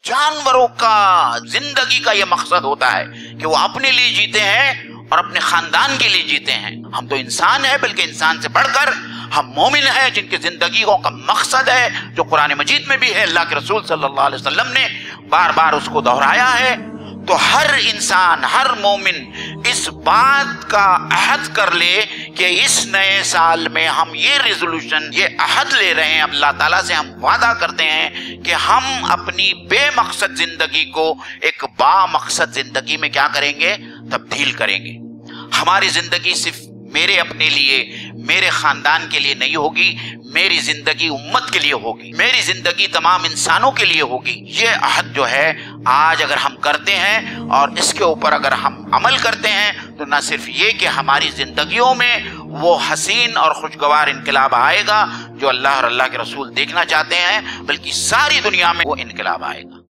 जानवरों का जिंदगी का ये मकसद होता है कि वो अपने लिए जीते हैं और अपने खानदान के लिए जीते हैं। हम तो इंसान हैं, बल्कि इंसान से बढ़कर हम मोमिन हैं जिनकी जिंदगियों का मकसद है, जो कुरान मजीद में भी है, अल्लाह के रसूल सल्लल्लाहु अलैहि वसल्लम ने बार बार उसको दोहराया है। तो हर इंसान, हर मोमिन इस बात का अहद कर ले कि इस नए साल में हम ये रिजोल्यूशन, ये अहद ले रहे हैं, अल्लाह ताला से हम वादा करते हैं कि हम अपनी बेमकसद जिंदगी को एक बामकसद जिंदगी में क्या करेंगे, तब्दील करेंगे। हमारी जिंदगी सिर्फ मेरे अपने लिए, मेरे खानदान के लिए नहीं होगी, मेरी जिंदगी उम्मत के लिए होगी, मेरी जिंदगी तमाम इंसानों के लिए होगी। ये अहद जो है आज अगर हम करते हैं और इसके ऊपर अगर हम अमल करते हैं तो न सिर्फ ये कि हमारी जिंदगियों में वो हसीन और खुशगवार इनकलाब आएगा जो अल्लाह और अल्लाह के रसूल देखना चाहते हैं, बल्कि सारी दुनिया में वो इनकलाब आएगा।